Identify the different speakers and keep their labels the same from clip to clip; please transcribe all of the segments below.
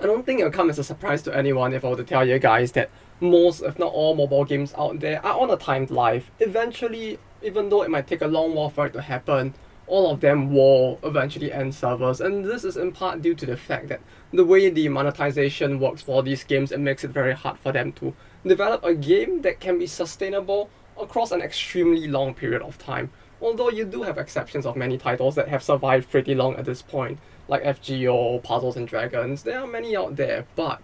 Speaker 1: I don't think it'll come as a surprise to anyone if I were to tell you guys that most, if not all, mobile games out there are on a timed life. Eventually, even though it might take a long while for it to happen, all of them will eventually end servers, and this is in part due to the fact that the way the monetization works for these games, it makes it very hard for them to develop a game that can be sustainable across an extremely long period of time. Although you do have exceptions of many titles that have survived pretty long at this point, like FGO, Puzzles and Dragons, there are many out there, but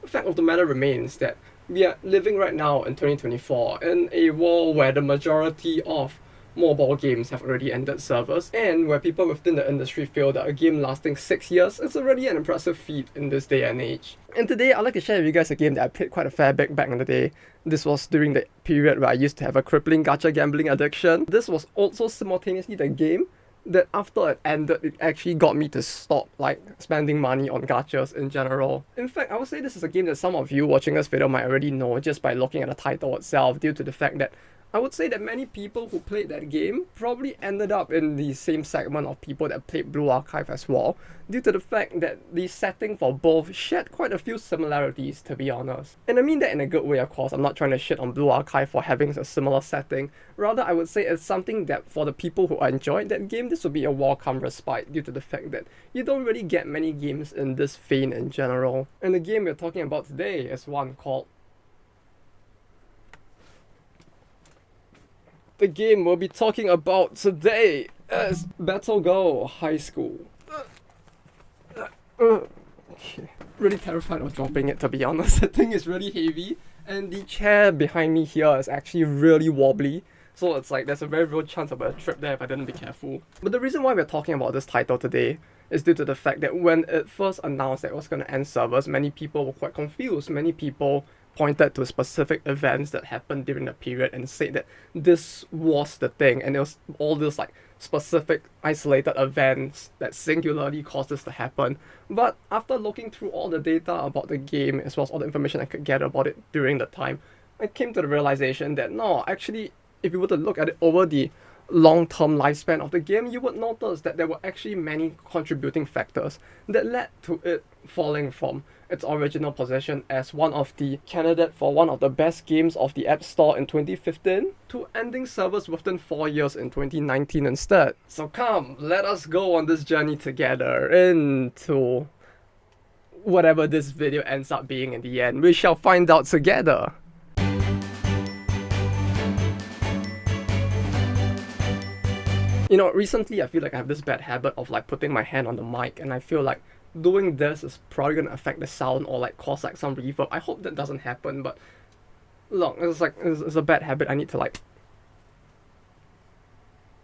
Speaker 1: the fact of the matter remains that we are living right now in 2024 in a world where the majority of mobile games have already ended servers, and where people within the industry feel that a game lasting 6 years is already an impressive feat in this day and age. And today I'd like to share with you guys a game that I played quite a fair bit back in the day. This was during the period where I used to have a crippling gacha gambling addiction. This was also simultaneously the game that after it ended, it actually got me to stop spending money on gachas in general. In fact, I would say this is a game that some of you watching this video might already know just by looking at the title itself, due to the fact that I would say that many people who played that game probably ended up in the same segment of people that played Blue Archive as well, due to the fact that the setting for both shared quite a few similarities, to be honest. And I mean that in a good way, of course. I'm not trying to shit on Blue Archive for having a similar setting. Rather, I would say it's something that for the people who enjoyed that game, this would be a welcome respite, due to the fact that you don't really get many games in this vein in general. And the game we're talking about today is one called... The game we'll be talking about today is Girl Highschool. Okay. Really terrified of dropping it, to be honest. The thing is really heavy, and the chair behind me here is actually really wobbly. So it's like there's a very real chance of a trip there if I didn't be careful. But the reason why we're talking about this title today is due to the fact that when it first announced that it was going to end servers, many people were quite confused. Many people pointed to specific events that happened during the period and said that this was the thing, and it was all these specific isolated events that singularly caused this to happen. But after looking through all the data about the game, as well as all the information I could get about it during the time, I came to the realization that no, actually, if you were to look at it over the long-term lifespan of the game, you would notice that there were actually many contributing factors that led to it falling from its original position as one of the candidate for one of the best games of the App Store in 2015 to ending servers within 4 years in 2019 instead. So come, let us go on this journey together into whatever this video ends up being in the end. We shall find out together. You know, recently I feel like I have this bad habit of putting my hand on the mic, and I feel like doing this is probably gonna affect the sound or cause some reverb. I hope that doesn't happen, but look, it's a bad habit. I need to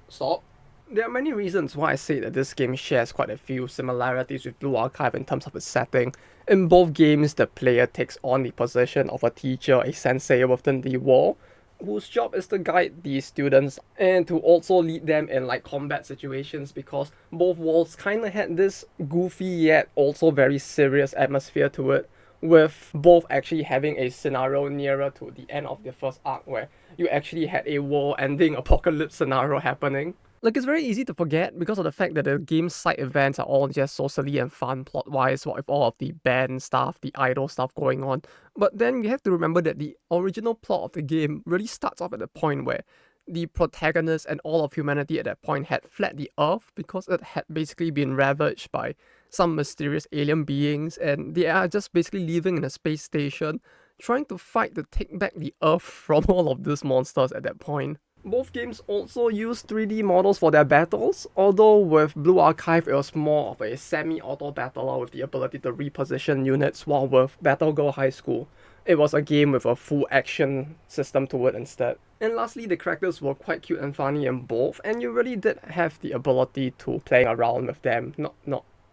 Speaker 1: stop. There are many reasons why I say that this game shares quite a few similarities with Blue Archive in terms of its setting. In both games, the player takes on the position of a teacher, a sensei within the world, whose job is to guide the students and to also lead them in combat situations, because both worlds kind of had this goofy yet also very serious atmosphere to it, with both actually having a scenario nearer to the end of the first arc where you actually had a war-ending apocalypse scenario happening. It's very easy to forget because of the fact that the game's side events are all just so silly and fun plot-wise, with all of the band stuff, the idol stuff going on. But then you have to remember that the original plot of the game really starts off at the point where the protagonist and all of humanity at that point had fled the Earth because it had basically been ravaged by some mysterious alien beings, and they are just basically living in a space station, trying to fight to take back the Earth from all of these monsters at that point. Both games also use 3D models for their battles, although with Blue Archive it was more of a semi-auto battler with the ability to reposition units, while with Girl Highschool it was a game with a full action system to it instead. And lastly, the characters were quite cute and funny in both, and you really did have the ability to play around with them, not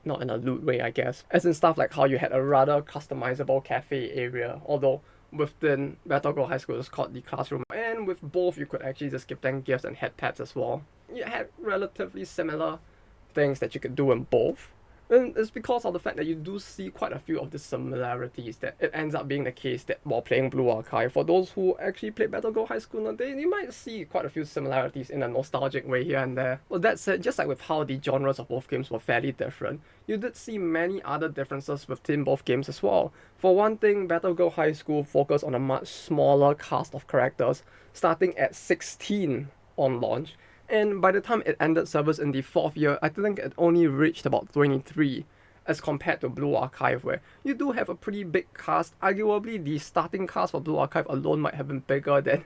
Speaker 1: in a loot way, I guess. As in stuff like how you had a rather customizable cafe area, although within Girl Highschool it's called the classroom, and with both you could actually just give them gifts and headpads as well. You had relatively similar things that you could do in both. And it's because of the fact that you do see quite a few of the similarities that it ends up being the case that while playing Blue Archive, for those who actually played Girl Highschool, you might see quite a few similarities in a nostalgic way here and there. But that said, just like with how the genres of both games were fairly different, you did see many other differences within both games as well. For one thing, Girl Highschool focused on a much smaller cast of characters, starting at 16 on launch, and by the time it ended service in the 4th year, I think it only reached about 23, as compared to Blue Archive, where you do have a pretty big cast. Arguably, the starting cast for Blue Archive alone might have been bigger than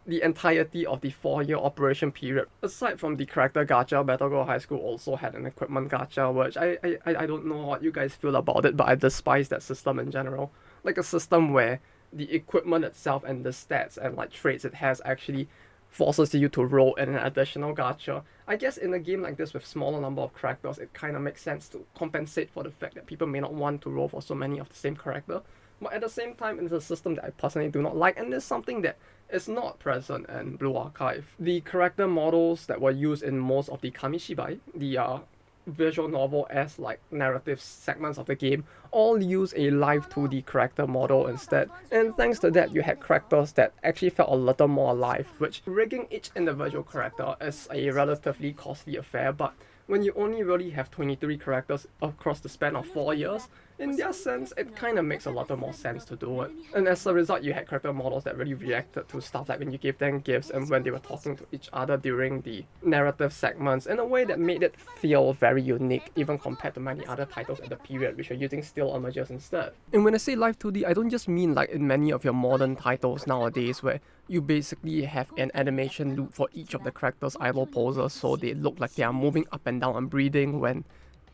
Speaker 1: the entirety of the 4-year operation period. Aside from the character gacha, Girl Highschool also had an equipment gacha, which I don't know what you guys feel about it, but I despise that system in general. Like a system where the equipment itself and the stats and like traits it has actually forces you to roll in an additional gacha. I guess in a game like this with smaller number of characters, it kind of makes sense to compensate for the fact that people may not want to roll for so many of the same character. But at the same time, it's a system that I personally do not like, and it's something that is not present in Blue Archive. The character models that were used in most of the Kamishibai, the visual novel as like narrative segments of the game, all use a live 2D character model instead, and thanks to that you had characters that actually felt a little more alive, which rigging each individual character is a relatively costly affair, but when you only really have 23 characters across the span of 4 years, in their sense, it kind of makes a lot more sense to do it. And as a result, you had character models that really reacted to stuff like when you gave them gifts and when they were talking to each other during the narrative segments in a way that made it feel very unique, even compared to many other titles at the period which were using still images instead. And when I say live 2D, I don't just mean like in many of your modern titles nowadays where you basically have an animation loop for each of the characters' eyeball poses so they look like they are moving up and down and breathing when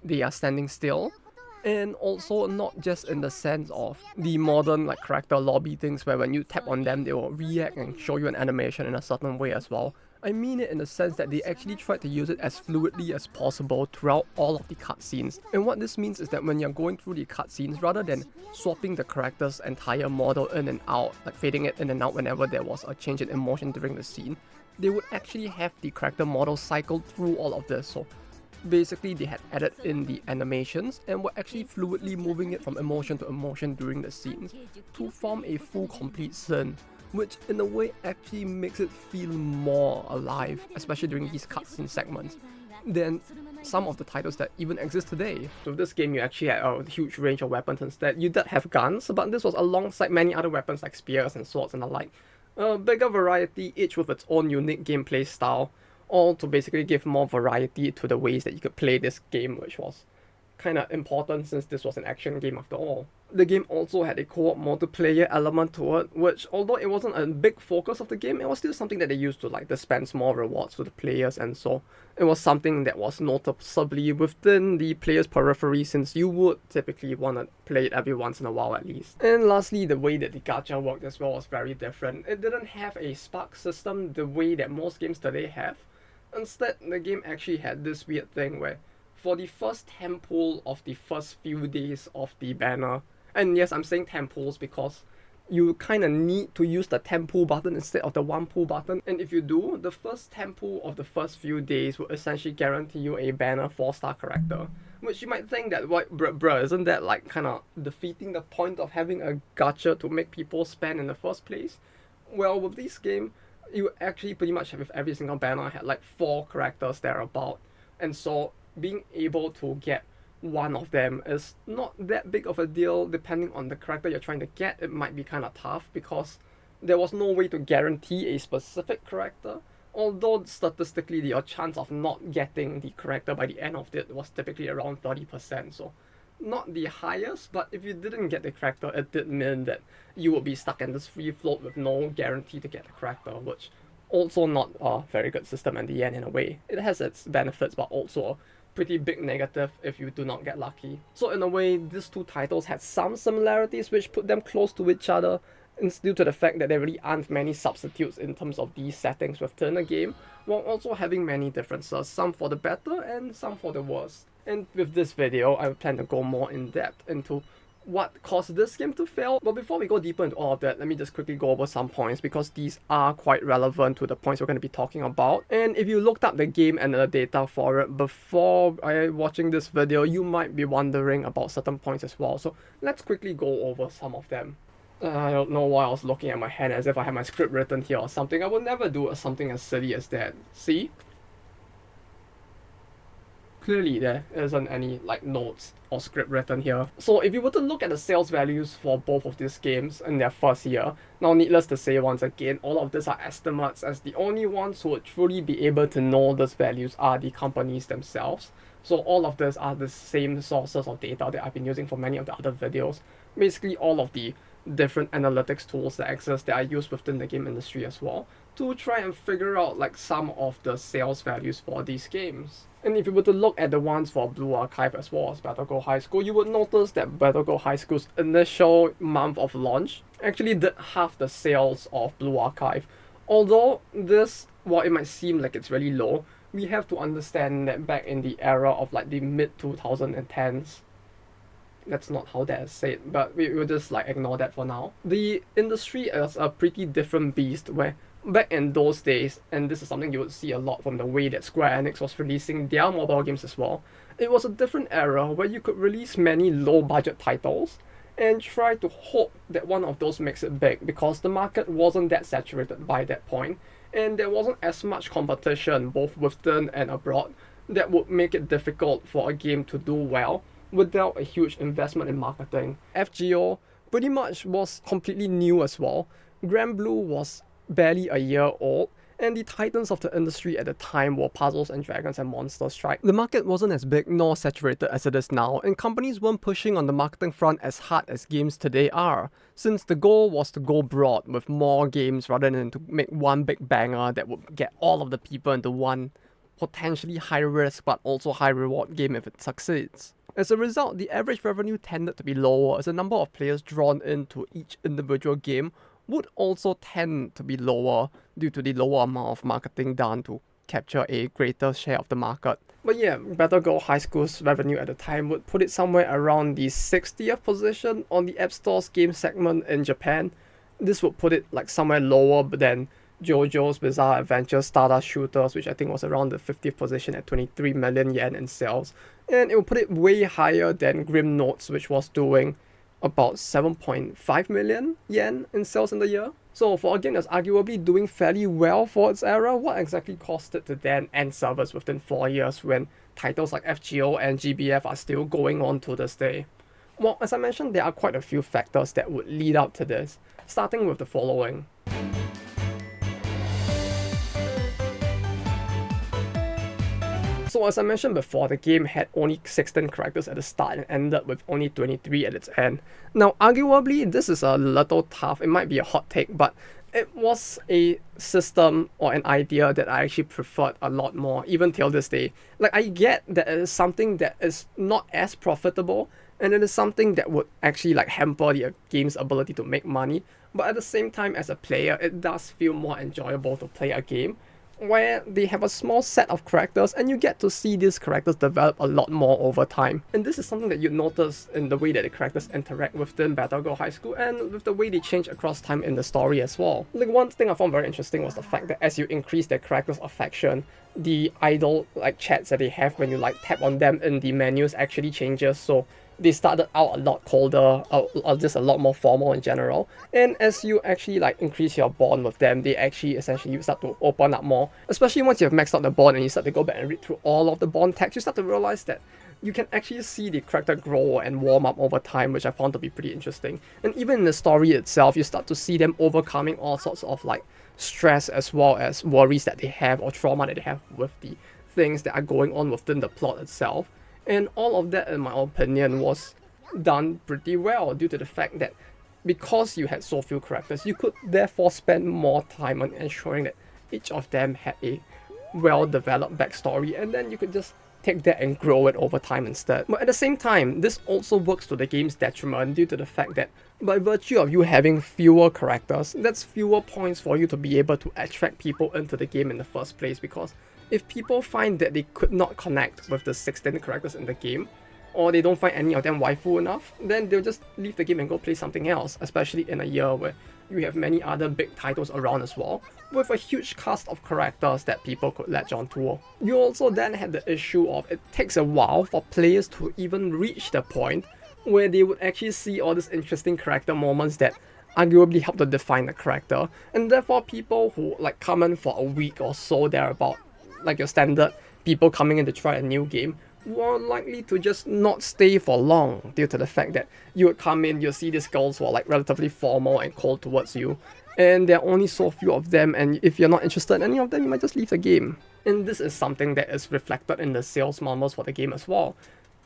Speaker 1: they are standing still. And also not just in the sense of the modern like character lobby things where when you tap on them they will react and show you an animation in a certain way as well. I mean it in the sense that they actually tried to use it as fluidly as possible throughout all of the cutscenes. And what this means is that when you're going through the cutscenes, rather than swapping the character's entire model in and out, like fading it in and out whenever there was a change in emotion during the scene, they would actually have the character model cycle through all of this. So basically they had added in the animations and were actually fluidly moving it from emotion to emotion during the scenes to form a full complete scene, which in a way actually makes it feel more alive, especially during these cutscene segments, than some of the titles that even exist today. So with this game you actually had a huge range of weapons instead. You did have guns, but this was alongside many other weapons like spears and swords and the like. A bigger variety, each with its own unique gameplay style, all to basically give more variety to the ways that you could play this game, which was kind of important since this was an action game after all. The game also had a co-op multiplayer element to it, which although it wasn't a big focus of the game, it was still something that they used to like dispense more rewards to the players, and so it was something that was noticeably within the player's periphery since you would typically want to play it every once in a while at least. And lastly, the way that the gacha worked as well was very different. It didn't have a spark system the way that most games today have. Instead, the game actually had this weird thing where for the first 10 pull of the first few days of the banner, and yes, I'm saying 10 pulls because you kind of need to use the 10 pull button instead of the 1 pull button, and if you do, the first 10 pull of the first few days will essentially guarantee you a banner 4-star character. Which you might think that, what, bruh, isn't that like kind of defeating the point of having a gacha to make people spend in the first place? Well, with this game, you actually pretty much have with every single banner had like 4 characters thereabout, and so being able to get one of them is not that big of a deal. Depending on the character you're trying to get, it might be kind of tough because there was no way to guarantee a specific character, although statistically your chance of not getting the character by the end of it was typically around 30%, so not the highest, but if you didn't get the character, it did mean that you would be stuck in this free float with no guarantee to get the character, which also not a very good system in the end in a way. It has its benefits, but also a pretty big negative if you do not get lucky. So in a way, these two titles had some similarities which put them close to each other, and due to the fact that there really aren't many substitutes in terms of these settings within a game, while also having many differences, some for the better and some for the worse. And with this video, I plan to go more in depth into what caused this game to fail. But before we go deeper into all of that, let me just quickly go over some points because these are quite relevant to the points we're going to be talking about. And if you looked up the game and the data for it before watching this video, you might be wondering about certain points as well. So let's quickly go over some of them. I don't know why I was looking at my hand as if I had my script written here or something. I would never do something as silly as that. See? Clearly there isn't any like notes or script written here. So if you were to look at the sales values for both of these games in their first year, now needless to say once again, all of these are estimates, as the only ones who would truly be able to know those values are the companies themselves. So all of these are the same sources of data that I've been using for many of the other videos. Basically all of the different analytics tools that exist that are used within the game industry as well, to try and figure out like some of the sales values for these games. And if you were to look at the ones for Blue Archive as well as Girl Highschool, you would notice that Girl Highschool's initial month of launch actually did half the sales of Blue Archive. Although this, while it might seem like it's really low, we have to understand that back in the era of like the mid 2010s, that's not how that is said, but we will just like ignore that for now. The industry is a pretty different beast where back in those days, and this is something you would see a lot from the way that Square Enix was releasing their mobile games as well, it was a different era where you could release many low budget titles and try to hope that one of those makes it big, because the market wasn't that saturated by that point and there wasn't as much competition both within and abroad that would make it difficult for a game to do well without a huge investment in marketing. FGO pretty much was completely new as well. Grand Blue was barely a year old, and the titans of the industry at the time were Puzzles and Dragons and Monster Strike. The market wasn't as big nor saturated as it is now, and companies weren't pushing on the marketing front as hard as games today are, since the goal was to go broad with more games rather than to make one big banger that would get all of the people into one potentially high risk but also high reward game if it succeeds. As a result, the average revenue tended to be lower, as the number of players drawn into each individual game would also tend to be lower due to the lower amount of marketing done to capture a greater share of the market. But yeah, Girl Highschool's revenue at the time would put it somewhere around the 60th position on the App Store's game segment in Japan. This would put it like somewhere lower than JoJo's Bizarre Adventure Stardust Shooters, which I think was around the 50th position at 23 million yen in sales. And it would put it way higher than Grim Notes, which was doing about 7.5 million yen in sales in the year. So for a game that's arguably doing fairly well for its era, what exactly caused it to then end service within 4 years when titles like FGO and GBF are still going on to this day? Well, as I mentioned, there are quite a few factors that would lead up to this, starting with the following. So as I mentioned before, the game had only 16 characters at the start and ended with only 23 at its end. Now, arguably, this is a little tough, it might be a hot take, but it was a system or an idea that I actually preferred a lot more, even till this day. Like, I get that it is something that is not as profitable, and it is something that would actually like hamper the game's ability to make money, but at the same time, as a player, it does feel more enjoyable to play a game where they have a small set of characters and you get to see these characters develop a lot more over time. And this is something that you notice in the way that the characters interact within Girl Highschool and with the way they change across time in the story as well. Like, one thing I found very interesting was the fact that as you increase their characters' affection, the idle like chats that they have when you like tap on them in the menus actually changes. So they started out a lot colder, or just a lot more formal in general. And as you actually like increase your bond with them, they actually essentially start to open up more. Especially once you have maxed out the bond and you start to go back and read through all of the bond text, you start to realize that you can actually see the character grow and warm up over time, which I found to be pretty interesting. And even in the story itself, you start to see them overcoming all sorts of like stress as well as worries that they have or trauma that they have with the things that are going on within the plot itself. And all of that, in my opinion, was done pretty well due to the fact that because you had so few characters, you could therefore spend more time on ensuring that each of them had a well-developed backstory, and then you could just take that and grow it over time instead. But at the same time, this also works to the game's detriment due to the fact that by virtue of you having fewer characters, that's fewer points for you to be able to attract people into the game in the first place, because if people find that they could not connect with the 16 characters in the game, or they don't find any of them waifu enough, then they'll just leave the game and go play something else, especially in a year where you have many other big titles around as well, with a huge cast of characters that people could latch onto. You also then had the issue of it takes a while for players to even reach the point where they would actually see all these interesting character moments that arguably help to define the character, and therefore people who like come in for a week or so thereabout, like your standard people coming in to try a new game, were likely to just not stay for long due to the fact that you would come in, you'll see these girls who are like relatively formal and cold towards you, and there are only so few of them, and if you're not interested in any of them, you might just leave the game. And this is something that is reflected in the sales numbers for the game as well.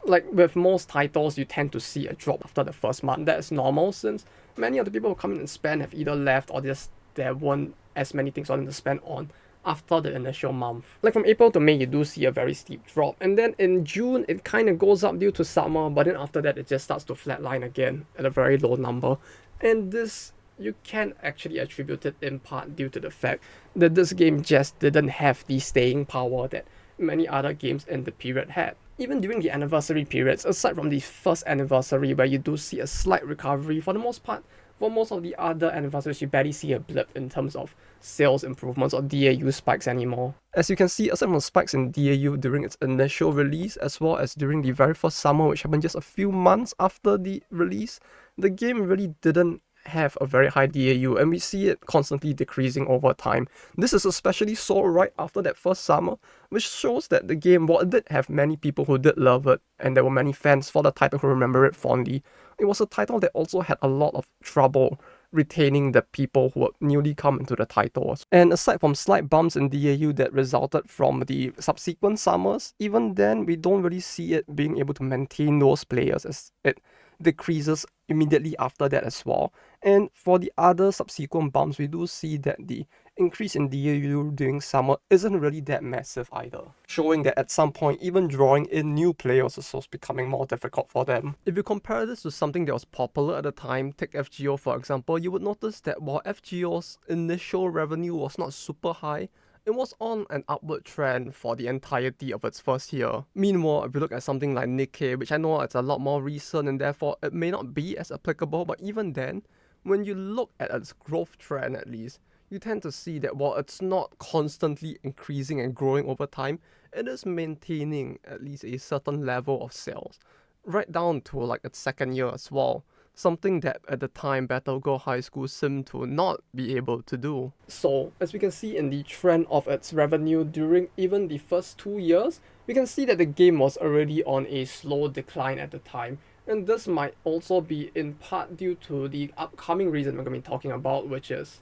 Speaker 1: Like with most titles, you tend to see a drop after the first month. That is normal since many of the people who come in and spend have either left or just there weren't as many things on them to spend on after the initial month. Like from April to May, you do see a very steep drop, and then in June it kind of goes up due to summer, but then after that it just starts to flatline again at a very low number. And this, you can actually attribute it in part due to the fact that this game just didn't have the staying power that many other games in the period had. Even during the anniversary periods, aside from the first anniversary where you do see a slight recovery, for the most part, for most of the other anniversaries, you barely see a blip in terms of sales improvements or DAU spikes anymore. As you can see, aside from spikes in DAU during its initial release, as well as during the very first summer, which happened just a few months after the release, the game really didn't have a very high DAU, and we see it constantly decreasing over time. This is especially so right after that first summer, which shows that the game, while it did have many people who did love it, and there were many fans for the title who remember it fondly, it was a title that also had a lot of trouble retaining the people who had newly come into the titles. And aside from slight bumps in DAU that resulted from the subsequent summers, even then we don't really see it being able to maintain those players, as it decreases immediately after that as well. And for the other subsequent bumps, we do see that the increase in DAU during summer isn't really that massive either, showing that at some point even drawing in new players is also becoming more difficult for them. If you compare this to something that was popular at the time, take FGO for example, you would notice that while FGO's initial revenue was not super high, it was on an upward trend for the entirety of its first year. Meanwhile, if you look at something like Nikkei, which I know it's a lot more recent and therefore it may not be as applicable, but even then, when you look at its growth trend at least, you tend to see that while it's not constantly increasing and growing over time, it is maintaining at least a certain level of sales, right down to like its second year as well. Something that at the time Girl Highschool seemed to not be able to do. So, as we can see in the trend of its revenue during even the first 2 years, we can see that the game was already on a slow decline at the time. And this might also be in part due to the upcoming reason we're going to be talking about, which is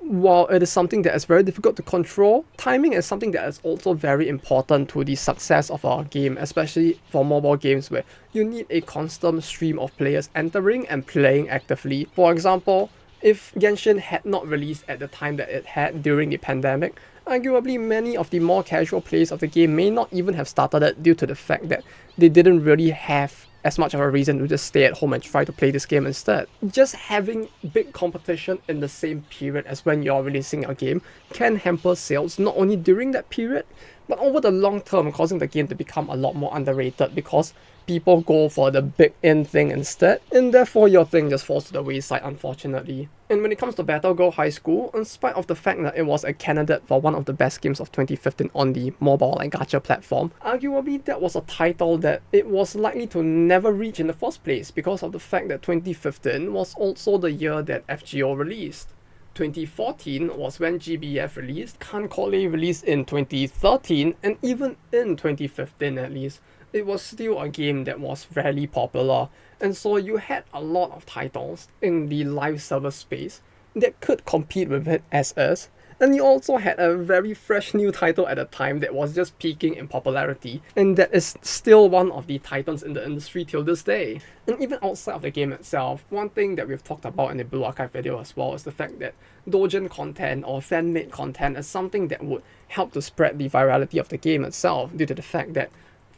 Speaker 1: while it is something that is very difficult to control, timing is something that is also very important to the success of our game, especially for mobile games where you need a constant stream of players entering and playing actively. For example, if Genshin had not released at the time that it had during the pandemic, arguably many of the more casual players of the game may not even have started it due to the fact that they didn't really have as much of a reason to just stay at home and try to play this game instead. Just having big competition in the same period as when you're releasing a game can hamper sales not only during that period, but over the long term, causing the game to become a lot more underrated because people go for the big in thing instead, and therefore your thing just falls to the wayside, unfortunately. And when it comes to Girl Highschool, in spite of the fact that it was a candidate for one of the best games of 2015 on the mobile and gacha platform, arguably that was a title that it was likely to never reach in the first place because of the fact that 2015 was also the year that FGO released. 2014 was when GBF released, Kankole released in 2013, and even in 2015 at least, it was still a game that was fairly popular, and so you had a lot of titles in the live service space that could compete with it as is, and you also had a very fresh new title at the time that was just peaking in popularity, and that is still one of the titans in the industry till this day. And even outside of the game itself, one thing that we've talked about in the Blue Archive video as well is the fact that doujin content or fan-made content is something that would help to spread the virality of the game itself due to the fact that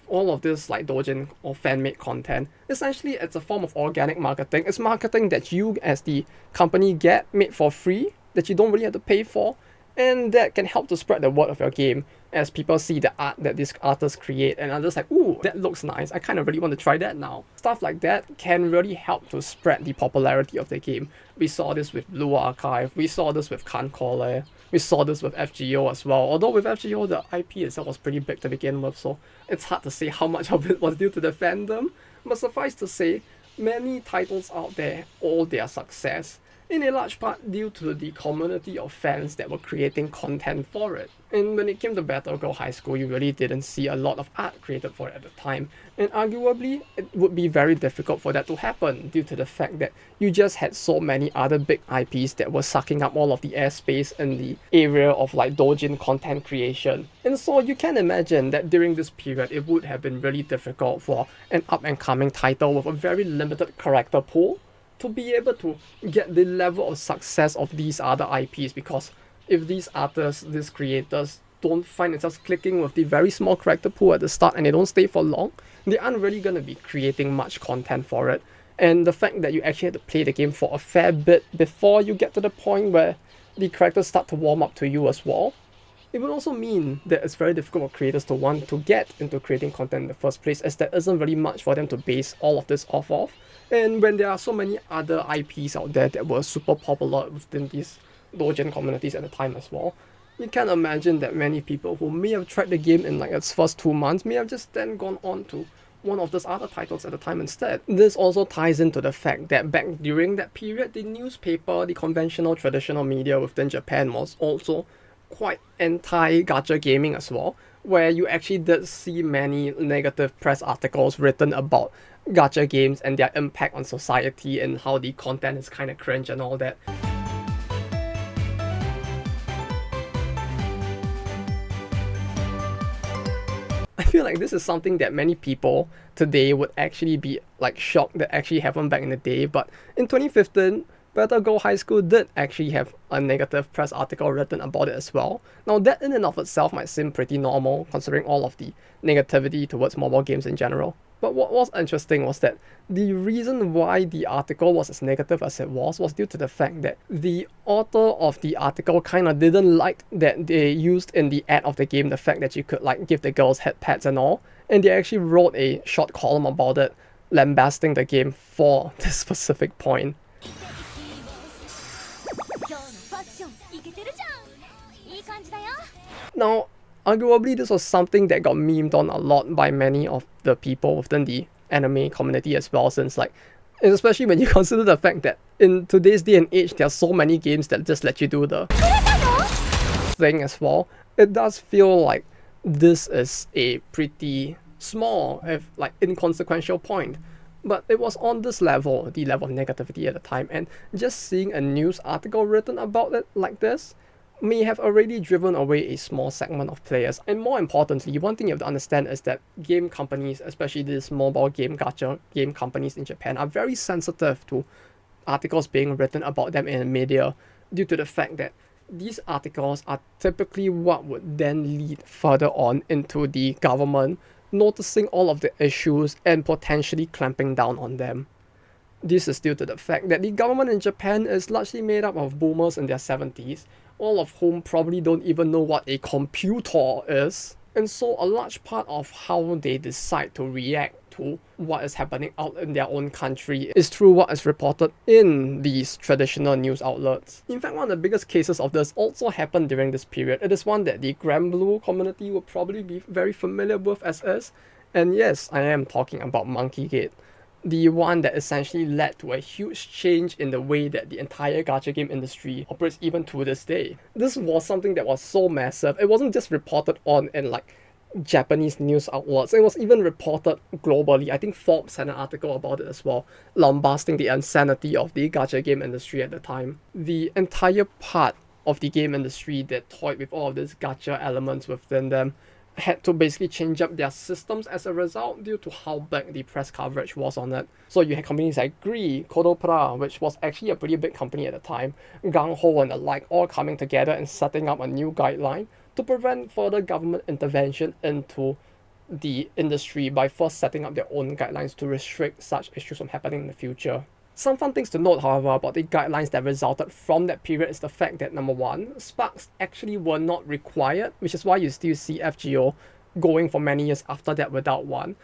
Speaker 1: all of this like doujin or fan-made content, essentially it's a form of organic marketing. It's marketing that you as the company get made for free, that you don't really have to pay for, and that can help to spread the word of your game. as people see the art that these artists create and are just like, ooh, that looks nice, I kind of really want to try that now. Stuff like that can really help to spread the popularity of the game. We saw this with Blue Archive, we saw this with Cancole, we saw this with FGO as well. Although with FGO, the IP itself was pretty big to begin with, so it's hard to say how much of it was due to the fandom. But suffice to say, many titles out there owe their success in a large part due to the community of fans that were creating content for it. And when it came to Battle Girl High School, you really didn't see a lot of art created for it at the time. And arguably, it would be very difficult for that to happen due to the fact that you just had so many other big IPs that were sucking up all of the airspace in the area of like doujin content creation. And so you can imagine that during this period, it would have been really difficult for an up-and-coming title with a very limited character pool to be able to get the level of success of these other IPs, because if these artists, these creators don't find themselves clicking with the very small character pool at the start and they don't stay for long, they aren't really going to be creating much content for it. And the fact that you actually have to play the game for a fair bit before you get to the point where the characters start to warm up to you as well, it would also mean that it's very difficult for creators to want to get into creating content in the first place, as there isn't really much for them to base all of this off of. And when there are so many other IPs out there that were super popular within these doujin communities at the time as well, you can imagine that many people who may have tried the game in like its first 2 months may have just then gone on to one of those other titles at the time instead. This also ties into the fact that back during that period, the newspaper, the conventional traditional media within Japan was also quite anti-gacha gaming as well, where you actually did see many negative press articles written about gacha games and their impact on society and how the content is kind of cringe and all that. I feel like this is something that many people today would actually be like shocked that actually happened back in the day, but in 2015, Battle Girl High School did actually have a negative press article written about it as well. Now that in and of itself might seem pretty normal considering all of the negativity towards mobile games in general. But what was interesting was that the reason why the article was as negative as it was due to the fact that the author of the article kind of didn't like that they used in the ad of the game the fact that you could like give the girls head pads and all, and they actually wrote a short column about it, lambasting the game for this specific point. Now, arguably this was something that got memed on a lot by many of the people within the anime community as well, since like, especially when you consider the fact that in today's day and age there are so many games that just let you do the thing as well, it does feel like this is a pretty small, if like inconsequential point. But it was on this level, the level of negativity at the time, and just seeing a news article written about it like this may have already driven away a small segment of players. And more importantly, one thing you have to understand is that game companies, especially these mobile game gacha game companies in Japan, are very sensitive to articles being written about them in the media, due to the fact that these articles are typically what would then lead further on into the government noticing all of the issues and potentially clamping down on them. This is due to the fact that the government in Japan is largely made up of boomers in their 70s, all of whom probably don't even know what a computer is. And so a large part of how they decide to react to what is happening out in their own country is through what is reported in these traditional news outlets. In fact, one of the biggest cases of this also happened during this period. It is one that the Granblue community will probably be very familiar with as is. And yes, I am talking about monkeygate. The one that essentially led to a huge change in the way that the entire gacha game industry operates even to this day. This was something that was so massive. It wasn't just reported on in like Japanese news outlets, it was even reported globally. I think Forbes had an article about it as well, lambasting the insanity of the gacha game industry at the time. The entire part of the game industry that toyed with all of these gacha elements within them had to basically change up their systems as a result due to how big the press coverage was on it. So you had companies like Gree, Kodopra, which was actually a pretty big company at the time, Gang Ho and the like, all coming together and setting up a new guideline to prevent further government intervention into the industry by first setting up their own guidelines to restrict such issues from happening in the future. Some fun things to note, however, about the guidelines that resulted from that period is the fact that number one, sparks actually were not required, which is why you still see FGO going for many years after that without one.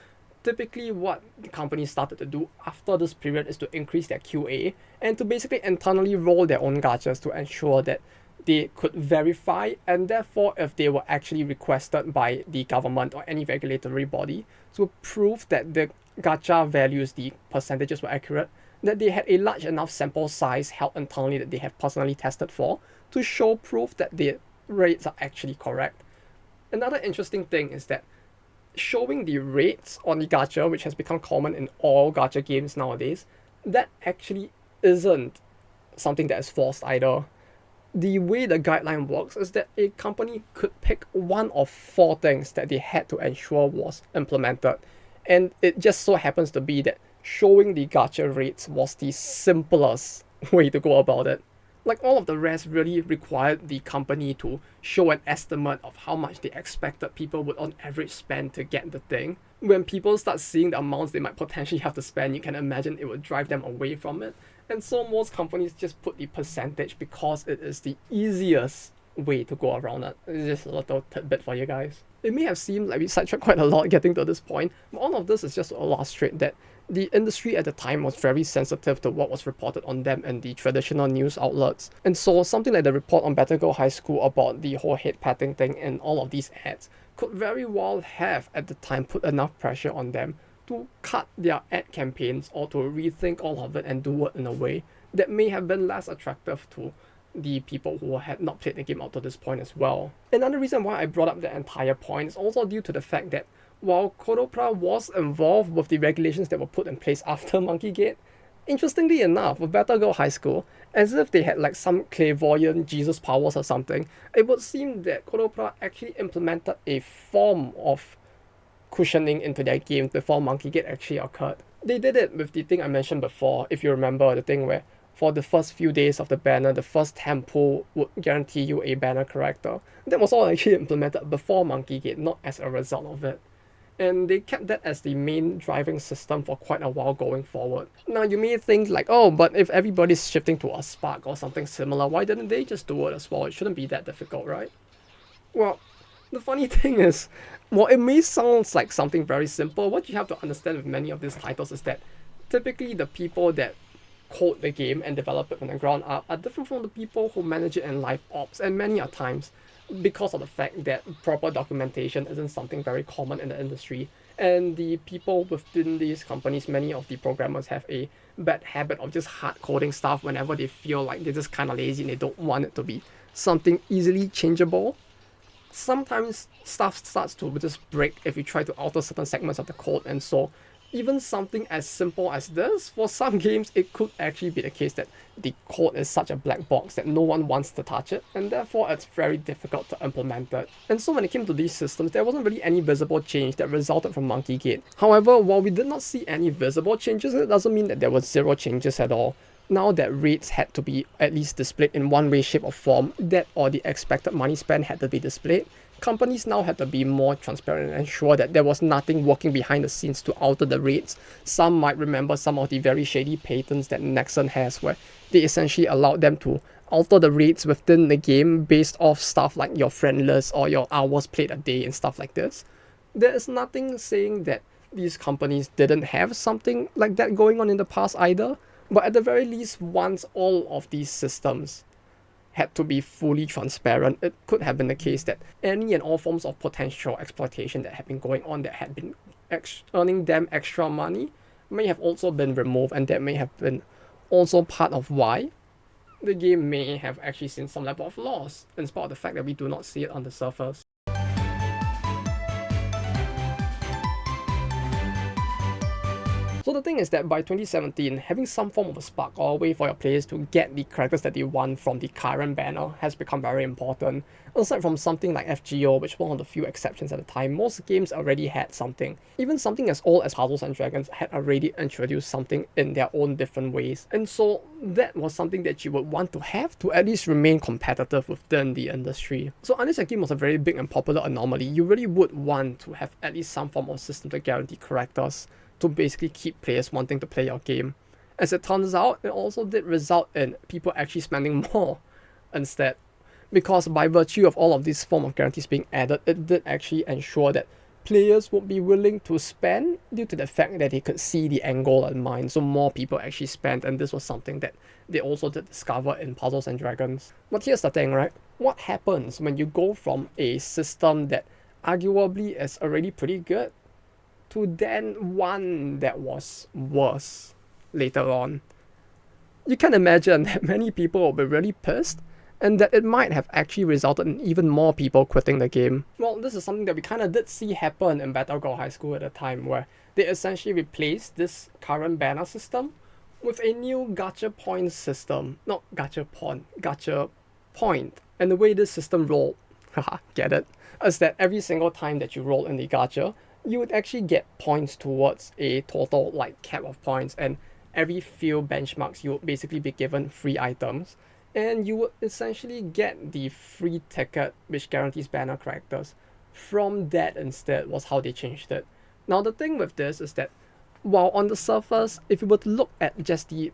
Speaker 1: Typically, what the company started to do after this period is to increase their QA and to basically internally roll their own gachas to ensure that they could verify, and therefore if they were actually requested by the government or any regulatory body to prove that the gacha values, the percentages were accurate, that they had a large enough sample size held internally that they have personally tested for to show proof that the rates are actually correct. Another interesting thing is that showing the rates on the gacha, which has become common in all gacha games nowadays, that actually isn't something that is forced either. The way the guideline works is that a company could pick one of four things that they had to ensure was implemented, and it just so happens to be that showing the gacha rates was the simplest way to go about it. Like all of the rest really required the company to show an estimate of how much they expected people would on average spend to get the thing. When people start seeing the amounts they might potentially have to spend, you can imagine it would drive them away from it. And so most companies just put the percentage because it is the easiest way to go around it. It's just a little tidbit for you guys. It may have seemed like we sidetracked quite a lot getting to this point, but all of this is just to illustrate that the industry at the time was very sensitive to what was reported on them in the traditional news outlets. And so something like the report on Girl High School about the whole head patting thing and all of these ads could very well have at the time put enough pressure on them to cut their ad campaigns or to rethink all of it and do it in a way that may have been less attractive to the people who had not played the game up to this point as well. Another reason why I brought up the entire point is also due to the fact that while Kodopra was involved with the regulations that were put in place after monkeygate, interestingly enough, with Girl High School, as if they had like some clairvoyant Jesus powers or something, it would seem that Kodopra actually implemented a form of cushioning into their game before monkeygate actually occurred. They did it with the thing I mentioned before, if you remember, the thing where for the first few days of the banner, the first 10 pull would guarantee you a banner character. That was all actually implemented before monkeygate, not as a result of it. And they kept that as the main driving system for quite a while going forward. Now you may think like, oh, but if everybody's shifting to a Spark or something similar, why didn't they just do it as well? It shouldn't be that difficult, right? Well, the funny thing is, while it may sound like something very simple, what you have to understand with many of these titles is that typically the people that code the game and develop it from the ground up are different from the people who manage it in live ops, and many a times because of the fact that proper documentation isn't something very common in the industry, and the people within these companies, many of the programmers have a bad habit of just hard coding stuff whenever they feel like they're just kind of lazy and they don't want it to be something easily changeable. Sometimes stuff starts to just break if you try to alter certain segments of the code, and so even something as simple as this, for some games it could actually be the case that the code is such a black box that no one wants to touch it, and therefore it's very difficult to implement it. And so when it came to these systems, there wasn't really any visible change that resulted from monkeygate. However, while we did not see any visible changes, it doesn't mean that there was zero changes at all. Now that rates had to be at least displayed in one way, shape or form, that or the expected money spent had to be displayed, companies now had to be more transparent and ensure that there was nothing working behind the scenes to alter the rates. Some might remember some of the very shady patents that Nexon has, where they essentially allowed them to alter the rates within the game based off stuff like your friend list or your hours played a day and stuff like this. There is nothing saying that these companies didn't have something like that going on in the past either, but at the very least, once all of these systems had to be fully transparent, it could have been the case that any and all forms of potential exploitation that had been going on that had been earning them extra money may have also been removed, and that may have been also part of why the game may have actually seen some level of loss, in spite of the fact that we do not see it on the surface. So the thing is that by 2017, having some form of a spark or a way for your players to get the characters that they want from the current banner has become very important. Aside from something like FGO, which was one of the few exceptions at the time, most games already had something. Even something as old as Puzzles and Dragons had already introduced something in their own different ways. And so that was something that you would want to have to at least remain competitive within the industry. So unless a game was a very big and popular anomaly, you really would want to have at least some form of system to guarantee characters, to basically keep players wanting to play your game. As it turns out, it also did result in people actually spending more instead. Because by virtue of all of these form of guarantees being added, it did actually ensure that players would be willing to spend due to the fact that they could see the end goal in mind. So more people actually spent, and this was something that they also did discover in Puzzles and Dragons. But here's the thing, right? What happens when you go from a system that arguably is already pretty good to then one that was worse later on? You can imagine that many people will be really pissed, and that it might have actually resulted in even more people quitting the game. Well, this is something that we kind of did see happen in Girl Highschool at the time, where they essentially replaced this current banner system with a new gacha point system. Not gacha point. And the way this system rolled, haha, get it, is that every single time that you roll in the gacha, you would actually get points towards a total like cap of points, and every few benchmarks you would basically be given free items, and you would essentially get the free ticket which guarantees banner characters. From that instead was how they changed it. Now the thing with this is that while on the surface, if you were to look at just the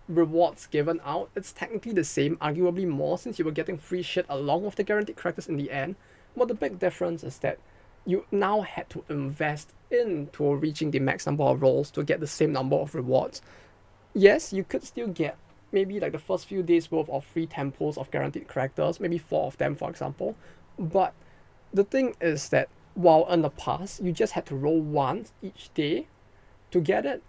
Speaker 1: rewards given out, it's technically the same, arguably more, since you were getting free shit along with the guaranteed characters in the end. But the big difference is that you now had to invest into reaching the max number of rolls to get the same number of rewards. Yes, you could still get maybe like the first few days worth of free temples of guaranteed characters, maybe 4 of them for example. But the thing is that while in the past you just had to roll once each day to get it,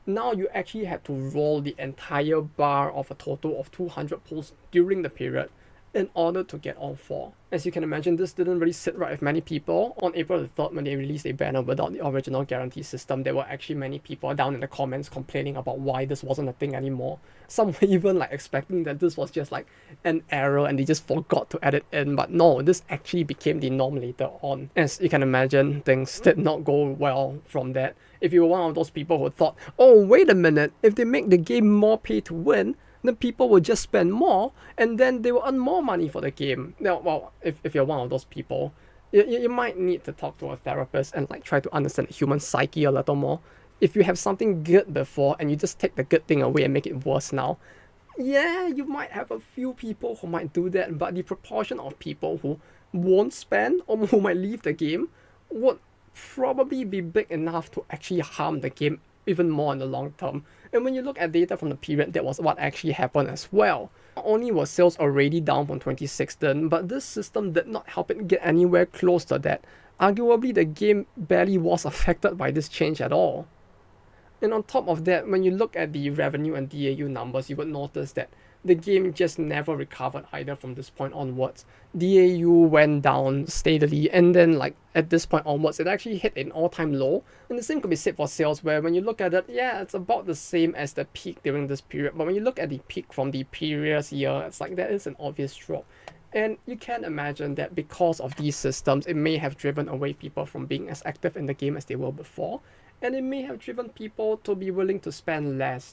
Speaker 1: now you actually had to roll the entire bar of a total of 200 pulls during the period in order to get all 4. As you can imagine, this didn't really sit right with many people. On April the 3rd, when they released a banner without the original guarantee system, there were actually many people down in the comments complaining about why this wasn't a thing anymore. Some were even like expecting that this was just like an error and they just forgot to add it in, but no, this actually became the norm later on. As you can imagine, things did not go well from that. If you were one of those people who thought, oh wait a minute, if they make the game more pay to win, then people will just spend more and then they will earn more money for the game. Now, well, if you're one of those people, you might need to talk to a therapist and like try to understand the human psyche a little more. If you have something good before and you just take the good thing away and make it worse now, yeah, you might have a few people who might do that, but the proportion of people who won't spend or who might leave the game would probably be big enough to actually harm the game even more in the long term. And when you look at data from the period, that was what actually happened as well. Not only were sales already down from 2016, but this system did not help it get anywhere close to that. Arguably, the game barely was affected by this change at all. And on top of that, when you look at the revenue and DAU numbers, you would notice that the game just never recovered either from this point onwards. DAU went down steadily, and then like at this point onwards, it actually hit an all-time low. And the same could be said for sales, where when you look at it, yeah, it's about the same as the peak during this period. But when you look at the peak from the previous year, it's like there is an obvious drop. And you can imagine that because of these systems, it may have driven away people from being as active in the game as they were before. And it may have driven people to be willing to spend less.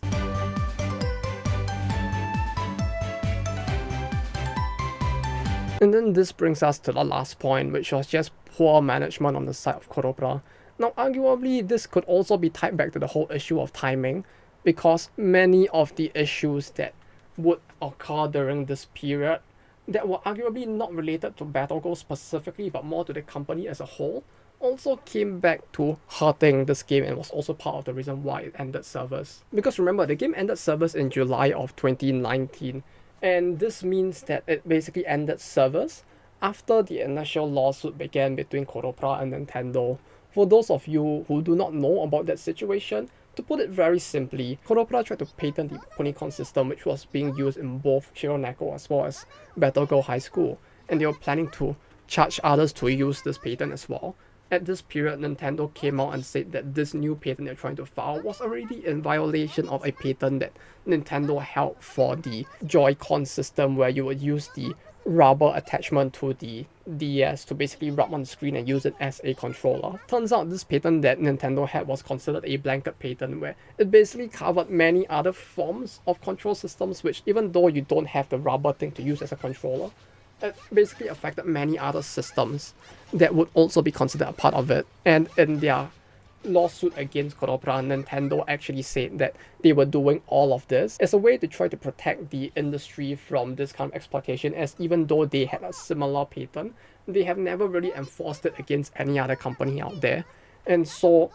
Speaker 1: And then this brings us to the last point, which was just poor management on the side of Koropra. Now, arguably, this could also be tied back to the whole issue of timing, because many of the issues that would occur during this period that were arguably not related to BattleGo specifically, but more to the company as a whole, also came back to hurting this game and was also part of the reason why it ended service. Because remember, the game ended service in July of 2019, and this means that it basically ended service after the initial lawsuit began between Koropra and Nintendo. For those of you who do not know about that situation, to put it very simply, Koropra tried to patent the Polycon system, which was being used in both Shironeko as well as Girl Highschool, and they were planning to charge others to use this patent as well. At this period, Nintendo came out and said that this new patent they're trying to file was already in violation of a patent that Nintendo held for the Joy-Con system, where you would use the rubber attachment to the DS to basically rub on the screen and use it as a controller. Turns out this patent that Nintendo had was considered a blanket patent, where it basically covered many other forms of control systems, which even though you don't have the rubber thing to use as a controller, it basically affected many other systems that would also be considered a part of it. And in their lawsuit against Koropra, Nintendo actually said that they were doing all of this as a way to try to protect the industry from this kind of exploitation, as even though they had a similar patent, they have never really enforced it against any other company out there. And so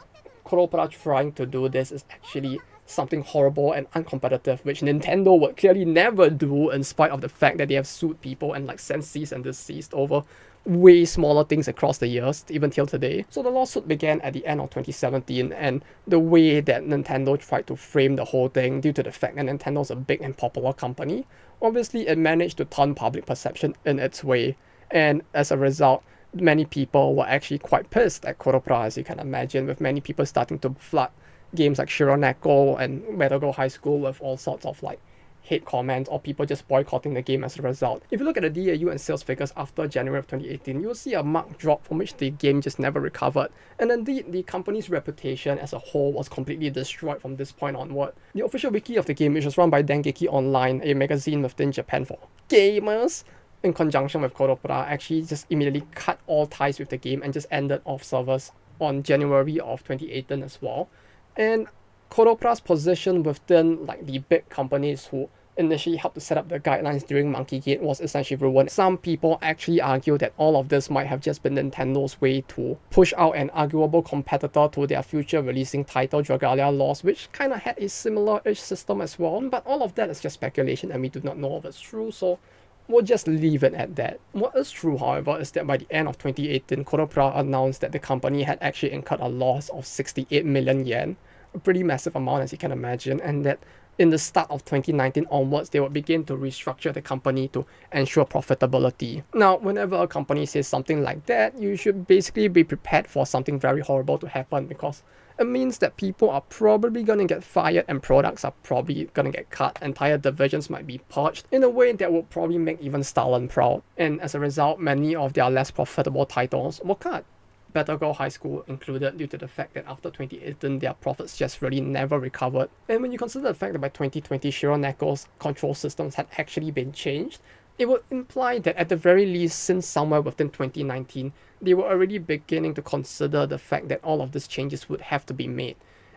Speaker 1: Koropra trying to do this is actually something horrible and uncompetitive, which Nintendo would clearly never do, in spite of the fact that they have sued people and like sent cease and desist over way smaller things across the years, even till today. So the lawsuit began at the end of 2017, and the way that Nintendo tried to frame the whole thing, due to the fact that Nintendo is a big and popular company, obviously it managed to turn public perception in its way, and as a result, many people were actually quite pissed at Koropra, as you can imagine, with many people starting to flood games like Shironeko and Girl Highschool with all sorts of like hate comments, or people just boycotting the game as a result. If you look at the DAU and sales figures after January of 2018, you'll see a marked drop from which the game just never recovered. And indeed, the company's reputation as a whole was completely destroyed from this point onward. The official wiki of the game, which was run by Dengeki Online, a magazine within Japan for gamers, in conjunction with Koropra, actually just immediately cut all ties with the game and just ended off servers on January of 2018 as well. And Koropra's position within like the big companies who initially helped to set up the guidelines during monkeygate was essentially ruined. Some people actually argue that all of this might have just been Nintendo's way to push out an arguable competitor to their future releasing title, Dragalia Lost, which kind of had a similar-ish system as well. But all of that is just speculation and we do not know if it's true, so we'll just leave it at that. What is true, however, is that by the end of 2018, Koropra announced that the company had actually incurred a loss of 68 million yen, a pretty massive amount as you can imagine, and that in the start of 2019 onwards, they would begin to restructure the company to ensure profitability. Now, whenever a company says something like that, you should basically be prepared for something very horrible to happen, because it means that people are probably going to get fired and products are probably going to get cut. Entire divisions might be purged in a way that would probably make even Stalin proud. And as a result, many of their less profitable titles were cut. Girl Highschool included, due to the fact that after 2018 their profits just really never recovered. And when you consider the fact that by 2020 Shironeko's control systems had actually been changed, it would imply that at the very least, since somewhere within 2019, they were already beginning to consider the fact that all of these changes would have to be made.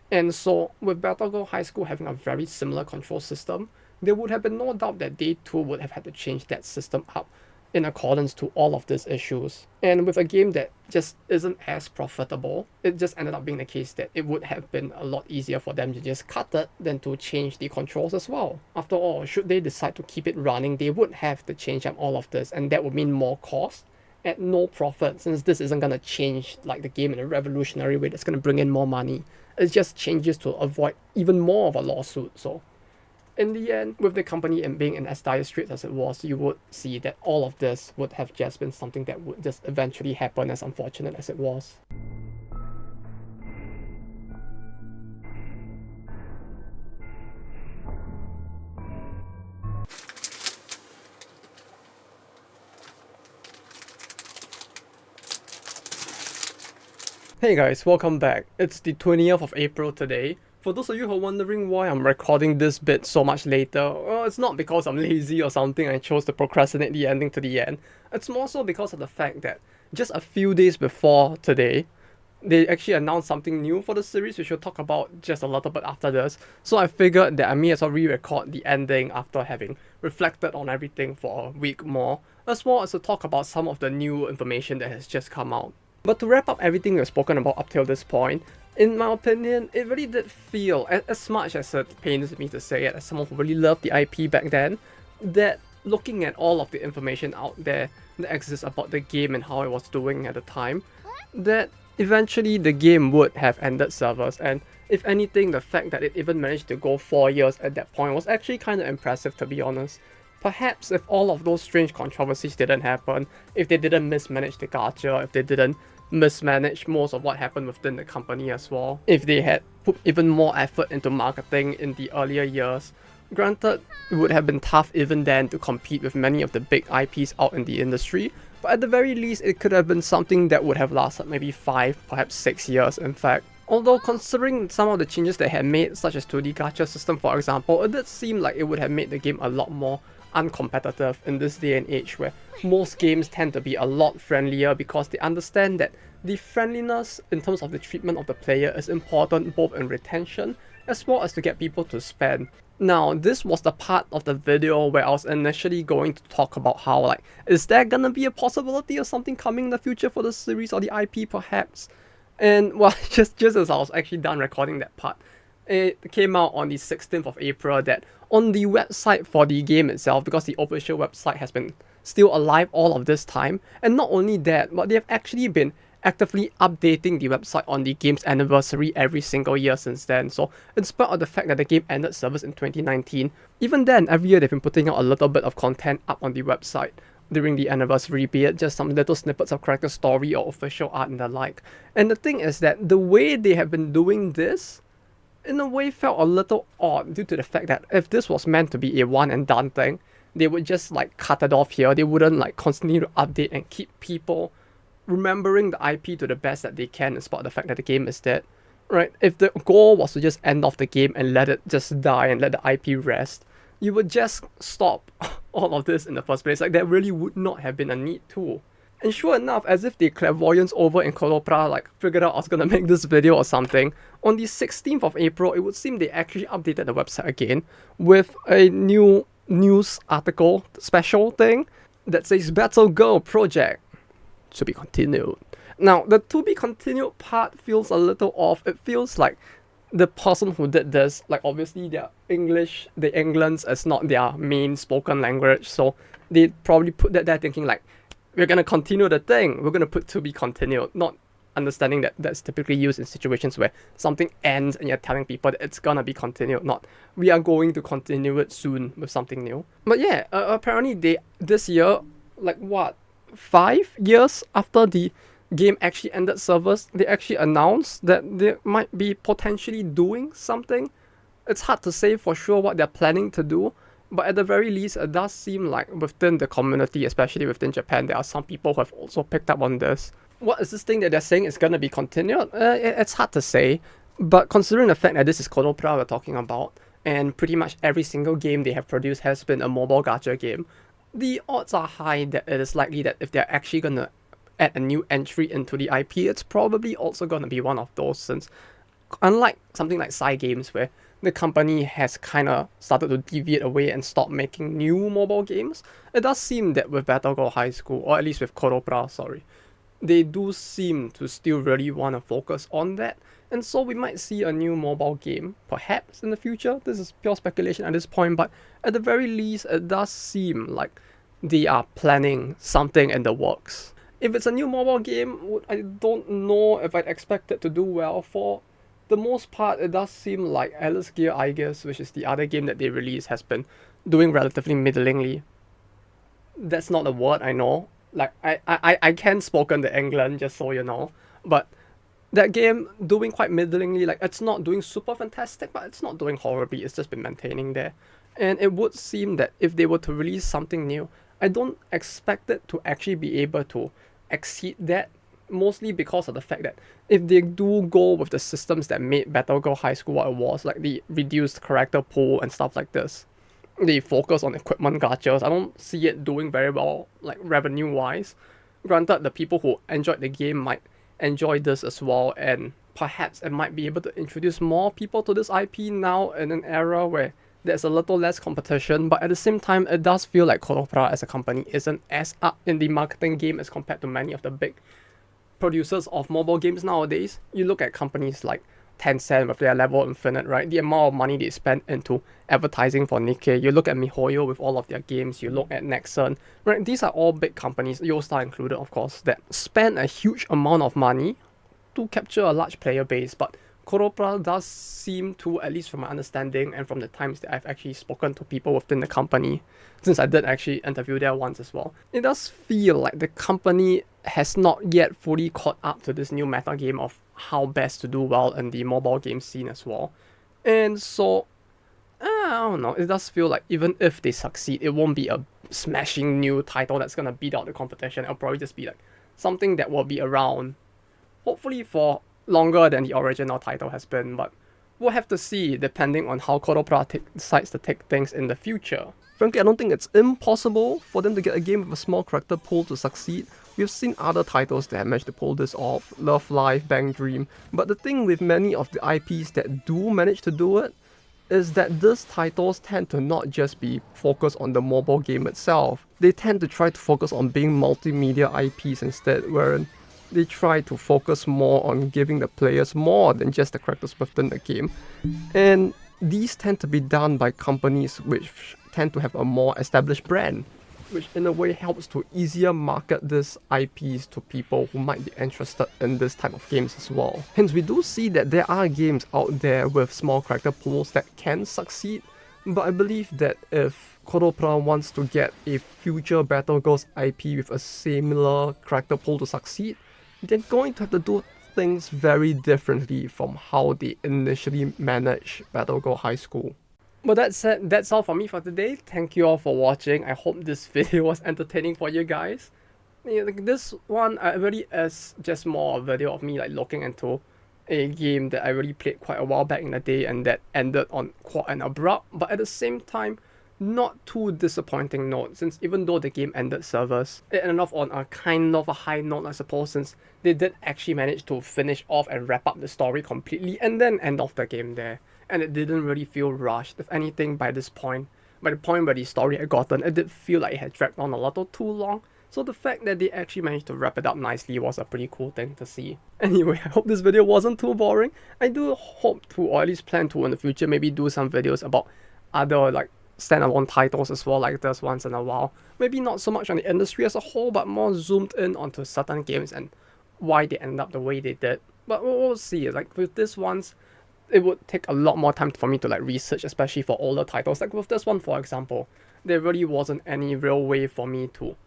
Speaker 1: And so, with Girl Highschool having a very similar control system, there would have been no doubt that they too would have had to change that system up in accordance to all of these issues. And with a game that just isn't as profitable, it just ended up being the case that it would have been a lot easier for them to just cut it than to change the controls as well. After all, should they decide to keep it running, they would have to change up all of this, and that would mean more cost at no profit, since this isn't going to change like the game in a revolutionary way that's going to bring in more money. It's just changes to avoid even more of a lawsuit. So in the end, with the company being in as dire straits as it was, you would see that all of this would have just been something that would just eventually happen, as unfortunate as it was. Hey guys, welcome back. It's the 20th of April today. For those of you who are wondering why I'm recording this bit so much later, well, it's not because I'm lazy or something and I chose to procrastinate the ending to the end. It's more so because of the fact that just a few days before today, they actually announced something new for the series, which we'll talk about just a little bit after this. So I figured that I may as well re-record the ending after having reflected on everything for a week more, as well as to talk about some of the new information that has just come out. But to wrap up everything we've spoken about up till this point, in my opinion, it really did feel, as much as it pains me to say it, as someone who really loved the IP back then, that looking at all of the information out there that exists about the game and how it was doing at the time, that eventually the game would have ended servers. And if anything, the fact that it even managed to go 4 years at that point was actually kind of impressive, to be honest. Perhaps if all of those strange controversies didn't happen, if they didn't mismanage the gacha, if they didn't mismanage most of what happened within the company as well, if they had put even more effort into marketing in the earlier years, granted, it would have been tough even then to compete with many of the big IPs out in the industry, but at the very least it could have been something that would have lasted maybe 5, perhaps 6 years in fact. Although considering some of the changes they had made, such as to the gacha system for example, it did seem like it would have made the game a lot more uncompetitive in this day and age where most games tend to be a lot friendlier because they understand that the friendliness in terms of the treatment of the player is important both in retention as well as to get people to spend. Now, this was the part of the video where I was initially going to talk about how, like, is there gonna be a possibility of something coming in the future for the series or the IP perhaps? And well, just as I was actually done recording that part, it came out on the 16th of April that on the website for the game itself, because the official website has been still alive all of this time, and not only that, but they have actually been actively updating the website on the game's anniversary every single year since then. So in spite of the fact that the game ended service in 2019, even then every year they've been putting out a little bit of content up on the website during the anniversary, be it just some little snippets of character story or official art and the like. And the thing is that the way they have been doing this in a way felt a little odd due to the fact that if this was meant to be a one and done thing, they would just like cut it off here. They wouldn't like continue to update and keep people remembering the IP to the best that they can in spite of the fact that the game is dead, right? If the goal was to just end off the game and let it just die and let the IP rest, you would just stop all of this in the first place. Like, there really would not have been a need to. And sure enough, as if the clairvoyants over in Kodopra like figured out I was gonna make this video or something, on the 16th of April, it would seem they actually updated the website again with a new news article special thing that says Battle Girl Project to be continued. Now, the to be continued part feels a little off. It feels like the person who did this, like obviously their English, the England's is not their main spoken language, so they probably put that there thinking like, we're gonna continue the thing, we're gonna put to be continued, not understanding that that's typically used in situations where something ends and you're telling people that it's gonna be continued, not we are going to continue it soon with something new. But yeah, apparently this year, like what, 5 years after the game actually ended service, they actually announced that they might be potentially doing something. It's hard to say for sure what they're planning to do, but at the very least, it does seem like within the community, especially within Japan, there are some people who have also picked up on this. What is this thing that they're saying is going to be continued? It's hard to say, but considering the fact that this is Kodopra we're talking about, and pretty much every single game they have produced has been a mobile gacha game, the odds are high that it is likely that if they're actually going to add a new entry into the IP, it's probably also going to be one of those, since unlike something like Psy Games where the company has kind of started to deviate away and stop making new mobile games, it does seem that with Girl Highschool, or at least with Kodopra, they do seem to still really want to focus on that, and so we might see a new mobile game, perhaps in the future. This is pure speculation at this point, but at the very least, it does seem like they are planning something in the works. If it's a new mobile game, I don't know if I'd expect it to do well. For the most part, it does seem like Alice Gear, I guess, which is the other game that they released, has been doing relatively middlingly. That's not a word, I know. Like, I can spoken to England, just so you know. But that game doing quite middlingly, like, it's not doing super fantastic, but it's not doing horribly, it's just been maintaining there. And it would seem that if they were to release something new, I don't expect it to actually be able to exceed that, mostly because of the fact that if they do go with the systems that made Girl Highschool what it was, like the reduced character pool and stuff like this, they focus on equipment gachas, I don't see it doing very well, like revenue-wise. Granted, the people who enjoyed the game might enjoy this as well, and perhaps it might be able to introduce more people to this IP now in an era where there's a little less competition, but at the same time, it does feel like Kodopra as a company isn't as up in the marketing game as compared to many of the big producers of mobile games nowadays. You look at companies like Tencent with their Level Infinite, right? The amount of money they spend into advertising for Nikkei. You look at MiHoYo with all of their games. You look at Nexon, right? These are all big companies, Yostar included, of course, that spend a huge amount of money to capture a large player base. But Kodopra does seem to, at least from my understanding and from the times that I've actually spoken to people within the company, since I did actually interview there once as well, it does feel like the company has not yet fully caught up to this new meta game of how best to do well in the mobile game scene as well. And so, I don't know, it does feel like even if they succeed, it won't be a smashing new title that's gonna beat out the competition. It'll probably just be like something that will be around, hopefully for longer than the original title has been, but we'll have to see depending on how Kodopra decides to take things in the future. Frankly, I don't think it's impossible for them to get a game with a small character pool to succeed. We've seen other titles that have managed to pull this off, Love Live, Bang Dream, but the thing with many of the IPs that do manage to do it is that these titles tend to not just be focused on the mobile game itself. They tend to try to focus on being multimedia IPs instead, wherein they try to focus more on giving the players more than just the characters within the game. And these tend to be done by companies which tend to have a more established brand, which in a way helps to easier market these IPs to people who might be interested in this type of games as well. Hence, we do see that there are games out there with small character pools that can succeed, but I believe that if Koropra wants to get a future Battle Girls IP with a similar character pool to succeed, they're going to have to do things very differently from how they initially managed Battle Girl High School. But that said, that's all for me for today. Thank you all for watching. I hope this video was entertaining for you guys. This one really is just more a video of me like looking into a game that I really played quite a while back in the day and that ended on quite an abrupt, but at the same time, not too disappointing note, since even though the game ended servers, it ended off on a kind of a high note, I suppose, since they did actually manage to finish off and wrap up the story completely and then end off the game there. And it didn't really feel rushed. If anything, by the point where the story had gotten, it did feel like it had dragged on a little too long. So the fact that they actually managed to wrap it up nicely was a pretty cool thing to see. Anyway, I hope this video wasn't too boring. I do hope to, or at least plan to in the future, maybe do some videos about other like standalone titles as well, like this once in a while. Maybe not so much on the industry as a whole, but more zoomed in onto certain games and why they ended up the way they did. But we'll see. Like with this ones, it would take a lot more time for me to like research, especially for older titles. Like with this one, for example, there really wasn't any real way for me to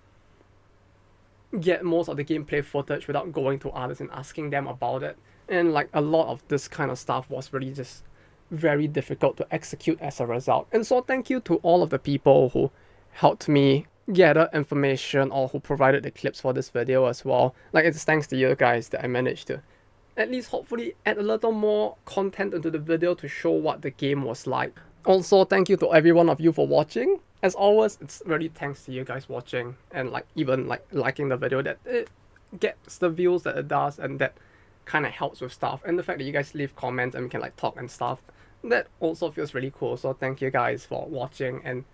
Speaker 1: get most of the gameplay footage without going to others and asking them about it. And like a lot of this kind of stuff was really just very difficult to execute as a result. And so thank you to all of the people who helped me gather information or who provided the clips for this video as well. Like it's thanks to you guys that I managed to at least hopefully add a little more content into the video to show what the game was like. Also, thank you to every one of you for watching. As always, it's really thanks to you guys watching and like even like liking the video that it gets the views that it does, and that kind of helps with stuff. And the fact that you guys leave comments and we can like talk and stuff, that also feels really cool. So thank you guys for watching and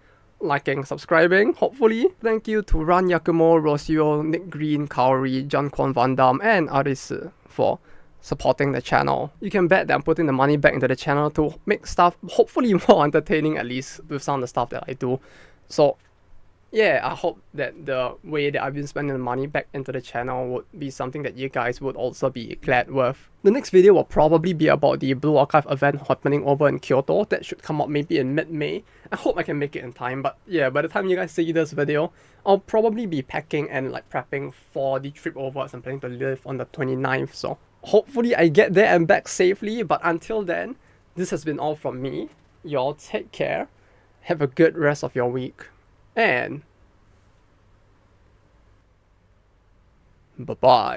Speaker 1: liking, subscribing, hopefully. Thank you to Ran Yakumo, Rosio, Nick Green, Kaori, John Kwon Van Damme, and Arisu for supporting the channel. You can bet that I'm putting the money back into the channel to make stuff hopefully more entertaining, at least with some of the stuff that I do. So yeah, I hope that the way that I've been spending the money back into the channel would be something that you guys would also be glad with. The next video will probably be about the Blue Archive event happening over in Kyoto. That should come out maybe in mid-May. I hope I can make it in time, but yeah, by the time you guys see this video, I'll probably be packing and like prepping for the trip over as I'm planning to leave on the 29th, so hopefully I get there and back safely. But until then, this has been all from me. Y'all take care, have a good rest of your week, and bye-bye.